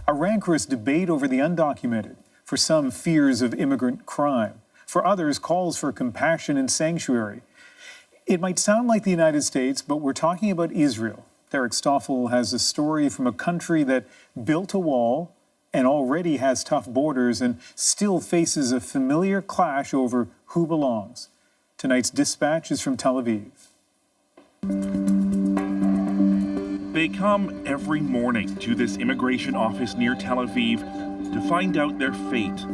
A rancorous debate over the undocumented. For some, fears of immigrant crime. For others, calls for compassion and sanctuary. It might sound like the United States, but we're talking about Israel. Derek Stoffel has a story from a country that built a wall and already has tough borders and still faces a familiar clash over who belongs. Tonight's dispatch is from Tel Aviv. They come every morning to this immigration office near Tel Aviv to find out their fate.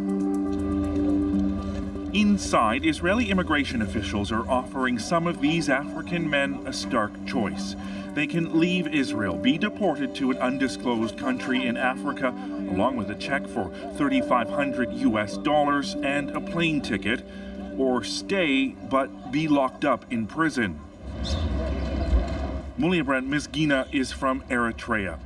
Inside, Israeli immigration officials are offering some of these African men a stark choice. They can leave Israel, be deported to an undisclosed country in Africa, along with a check for $3,500 and a plane ticket, or stay but be locked up in prison. Muliabrand Misgina is from Eritrea.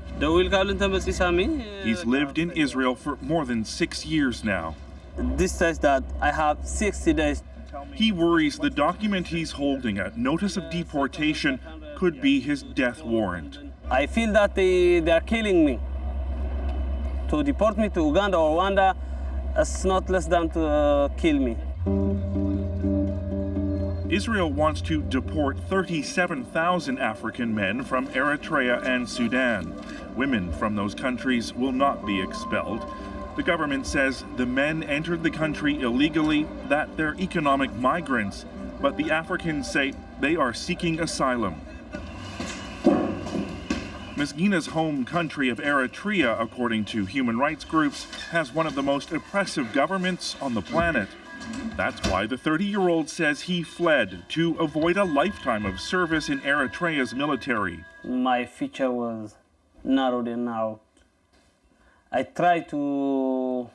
He's lived in Israel for more than 6 years now. This says that I have 60 days. He worries the document he's holding, a notice of deportation, could be his death warrant. I feel that they are killing me. To deport me to Uganda or Rwanda, it's not less than to kill me. Israel wants to deport 37,000 African men from Eritrea and Sudan. Women from those countries will not be expelled. The government says the men entered the country illegally, that they're economic migrants, but the Africans say they are seeking asylum. Misgina's home country of Eritrea, according to human rights groups, has one of the most oppressive governments on the planet. That's why the 30-year-old says he fled to avoid a lifetime of service in Eritrea's military. My future was narrowed and narrowed. I tried to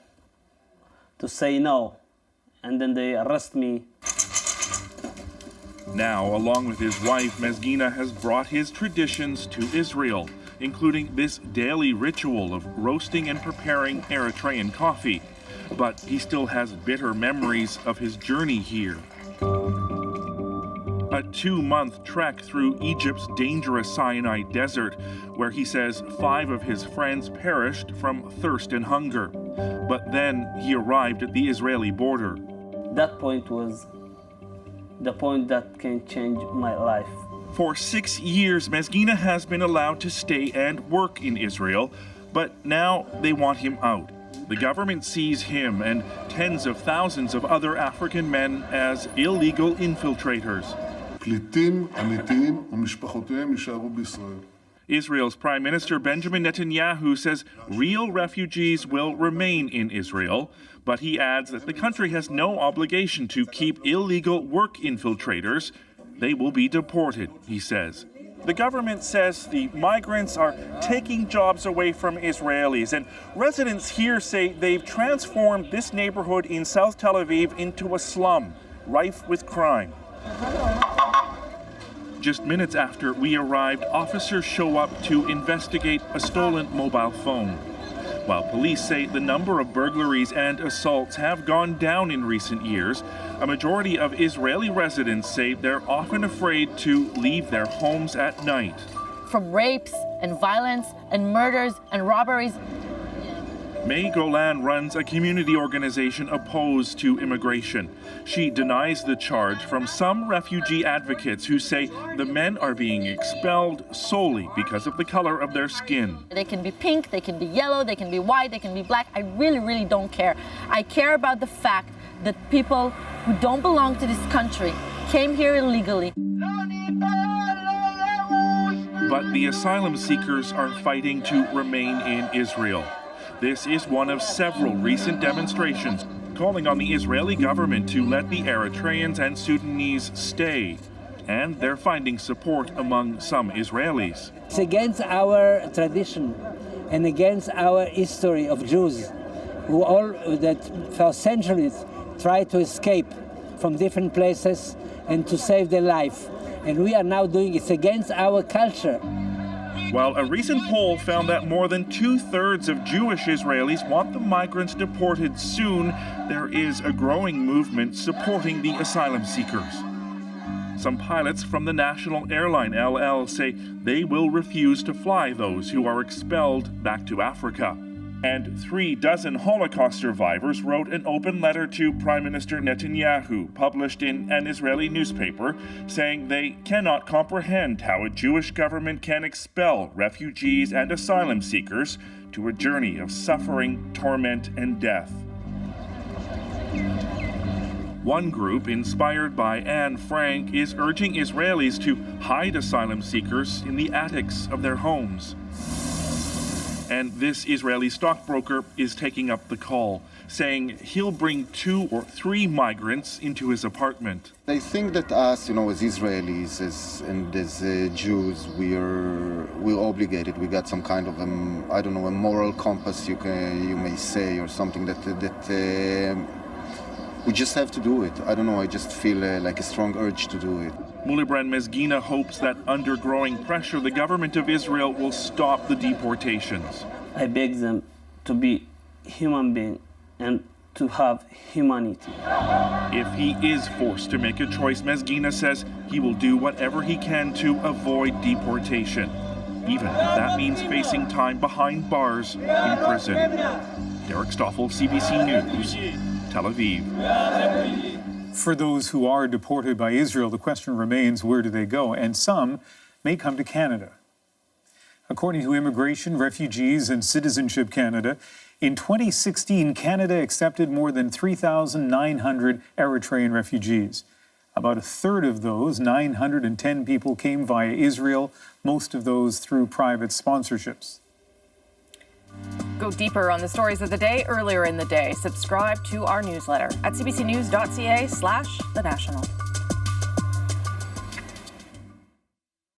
say no, and then they arrest me. Now, along with his wife, Mesgina has brought his traditions to Israel, including this daily ritual of roasting and preparing Eritrean coffee. But he still has bitter memories of his journey here. A 2-month trek through Egypt's dangerous Sinai desert, where he says 5 of his friends perished from thirst and hunger. But then he arrived at the Israeli border. That point was the point that can change my life. For 6 years, Mesgina has been allowed to stay and work in Israel, but now they want him out. The government sees him and tens of thousands of other African men as illegal infiltrators. Israel's Prime Minister Benjamin Netanyahu says real refugees will remain in Israel, but he adds that the country has no obligation to keep illegal work infiltrators. They will be deported, he says. The government says the migrants are taking jobs away from Israelis, and residents here say they've transformed this neighborhood in South Tel Aviv into a slum, rife with crime. Just minutes after we arrived, officers show up to investigate a stolen mobile phone. While police say the number of burglaries and assaults have gone down in recent years, a majority of Israeli residents say they're often afraid to leave their homes at night. From rapes and violence and murders and robberies. May Golan runs a community organization opposed to immigration. She denies the charge from some refugee advocates who say the men are being expelled solely because of the color of their skin. They can be pink, they can be yellow, they can be white, they can be black. I really don't care. I care about the fact that people who don't belong to this country came here illegally. But the asylum seekers are fighting to remain in Israel. This is one of several recent demonstrations calling on the Israeli government to let the Eritreans and Sudanese stay. And they're finding support among some Israelis. It's against our tradition and against our history of Jews who all that for centuries tried to escape from different places and to save their life. And we are now doing it against our culture. While a recent poll found that more than 2/3 of Jewish Israelis want the migrants deported soon, there is a growing movement supporting the asylum seekers. Some pilots from the national airline El Al say they will refuse to fly those who are expelled back to Africa. And 36 Holocaust survivors wrote an open letter to Prime Minister Netanyahu, published in an Israeli newspaper, saying they cannot comprehend how a Jewish government can expel refugees and asylum seekers to a journey of suffering, torment, and death. One group, inspired by Anne Frank, is urging Israelis to hide asylum seekers in the attics of their homes. And this Israeli stockbroker is taking up the call, saying he'll bring 2 or 3 migrants into his apartment. They think that us, as Israelis and as Jews, we're obligated. We got some kind of a moral compass, you may say, or something that we just have to do it. I don't know. I just feel like a strong urge to do it. Mulibran Mezgina hopes that under growing pressure, the government of Israel will stop the deportations. I beg them to be human beings and to have humanity. If he is forced to make a choice, Mezgina says he will do whatever he can to avoid deportation, even if that means facing time behind bars in prison. Derek Stoffel, CBC News, Tel Aviv. For those who are deported by Israel, the question remains, where do they go? And some may come to Canada. According to Immigration, Refugees and Citizenship Canada, in 2016, Canada accepted more than 3,900 Eritrean refugees. About a third of those, 910 people, came via Israel, most of those through private sponsorships. Go deeper on the stories of the day earlier in the day. Subscribe to our newsletter at cbcnews.ca/thenational.